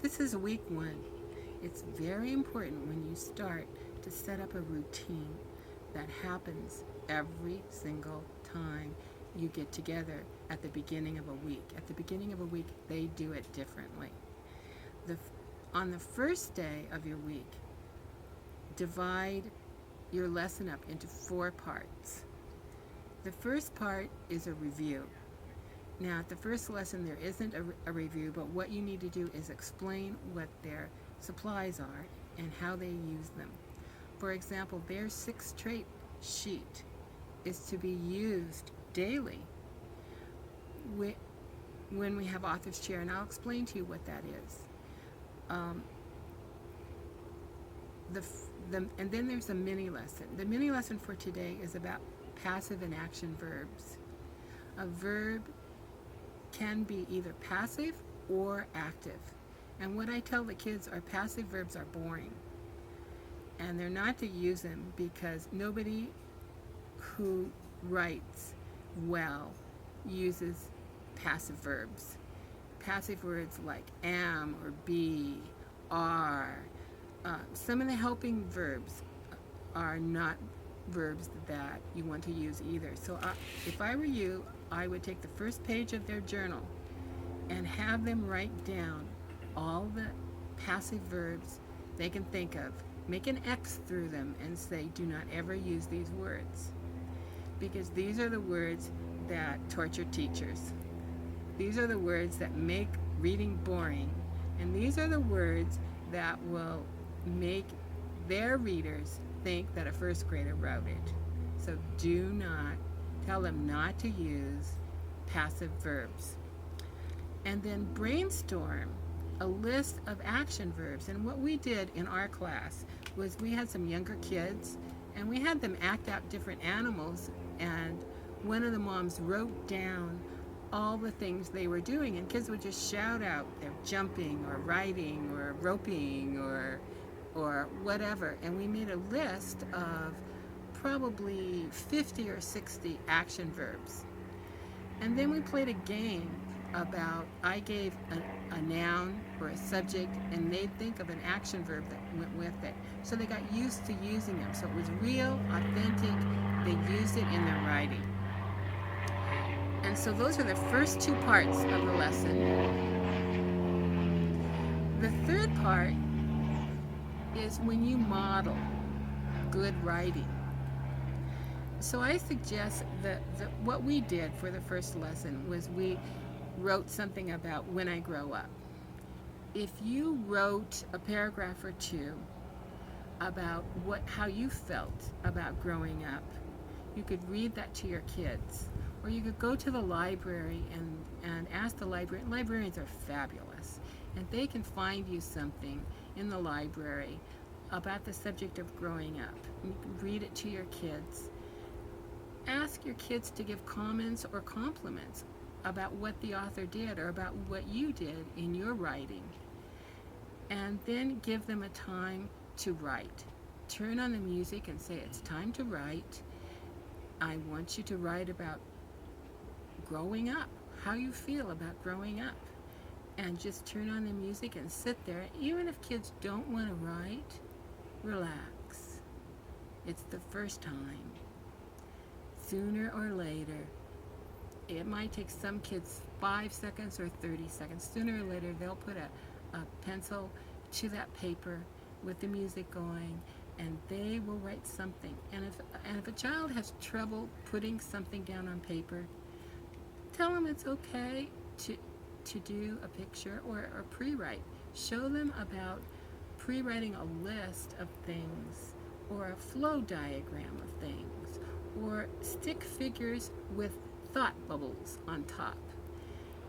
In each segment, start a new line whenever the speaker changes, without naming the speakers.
This is week 1. It's very important when you start to set up a routine that happens every single time you get together at the beginning of a week. At the beginning of a week, they do it differently. The, on the first day of your week, divide your lesson up into 4 parts. The first part is a review. Now, at the first lesson, there isn't a review, but what you need to do is explain what their supplies are and how they use them. For example, their 6 trait sheet is to be used daily when we have author's chair, and I'll explain to you what that is. And then there's a mini lesson. The mini lesson for today is about passive and action verbs. A verb can be either passive or active. And what I tell the kids are passive verbs are boring. And they're not to use them because nobody who writes well uses passive verbs. Passive words like am or be, are. Some of the helping verbs are not verbs that you want to use either. So if I were you, I would take the first page of their journal and have them write down all the passive verbs they can think of. Make an X through them and say, do not ever use these words. Because these are the words that torture teachers. These are the words that make reading boring. And these are the words that will make their readers think that a first grader wrote it. So do not tell them not to use passive verbs. And then brainstorm a list of action verbs. And what we did in our class was we had some younger kids and we had them act out different animals, and one of the moms wrote down all the things they were doing, and kids would just shout out they're jumping or riding or roping or whatever. And we made a list of probably 50 or 60 action verbs. And then we played a game about, I gave a noun or a subject and they'd think of an action verb that went with it. So they got used to using them. So it was real, authentic. They used it in their writing. And so those are the first 2 parts of the lesson. The third part is when you model good writing. So I suggest that what we did for the first lesson was we wrote something about when I grow up. If you wrote a paragraph or 2 about how you felt about growing up, you could read that to your kids. Or you could go to the library and ask the librarian. Librarians are fabulous. And they can find you something in the library about the subject of growing up. You can read it to your kids. Ask your kids to give comments or compliments about what the author did or about what you did in your writing. And then give them a time to write. Turn on the music and say, it's time to write. I want you to write about growing up, how you feel about growing up. And just turn on the music and sit there. Even if kids don't want to write, relax. It's the first time. Sooner or later, it might take some kids 5 seconds or 30 seconds. Sooner or later, they'll put a pencil to that paper with the music going, and they will write something. And if a child has trouble putting something down on paper, tell them it's okay to do a picture or pre-write. Show them about pre-writing a list of things or a flow diagram of things, or stick figures with thought bubbles on top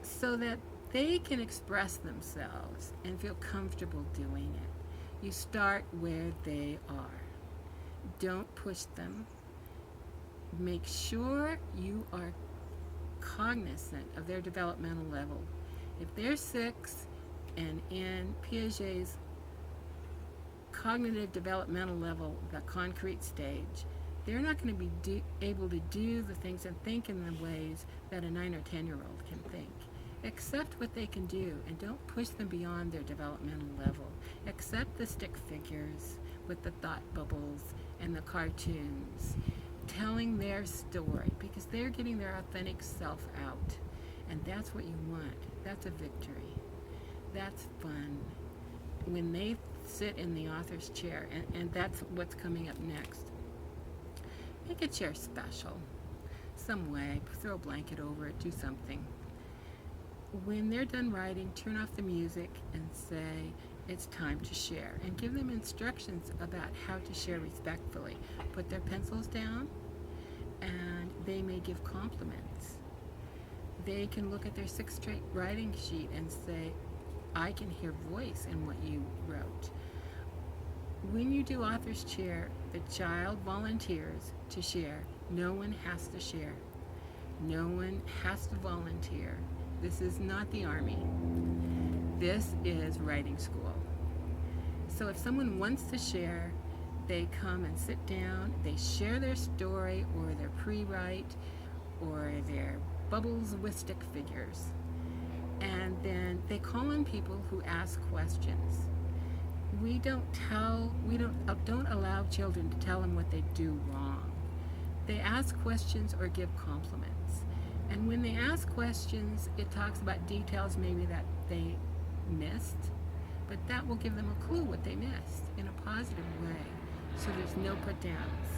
so that they can express themselves and feel comfortable doing it. You start where they are. Don't push them. Make sure you are cognizant of their developmental level. If they're 6 and in Piaget's cognitive developmental level, the concrete stage, they're not going to be able to do the things and think in the ways that a 9 or 10-year-old can think. Accept what they can do and don't push them beyond their developmental level. Accept the stick figures with the thought bubbles and the cartoons, telling their story because they're getting their authentic self out. And that's what you want. That's a victory. That's fun. When they sit in the author's chair, and that's what's coming up next. Make a chair special. Some way, throw a blanket over it, do something. When they're done writing, turn off the music and say, it's time to share. And give them instructions about how to share respectfully. Put their pencils down, and they may give compliments. They can look at their 6th straight writing sheet and say, I can hear voice in what you wrote. When you do author's chair, the child volunteers to share. No one has to share. No one has to volunteer. This is not the army. This is writing school. So if someone wants to share, they come and sit down, they share their story or their pre-write or their bubbles with stick figures. And then they call on people who ask questions. We don't allow children to tell them what they do wrong. They ask questions or give compliments. And when they ask questions, it talks about details maybe that they missed, but that will give them a clue what they missed in a positive way. So there's no put downs.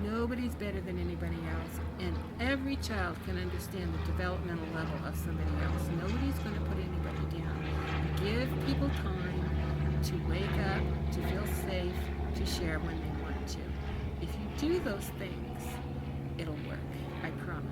Nobody's better than anybody else, and every child can understand the developmental level of somebody else. Nobody's going to put anybody down. Give people time to wake up, to feel safe, to share when they want to. If you do those things, it'll work. I promise.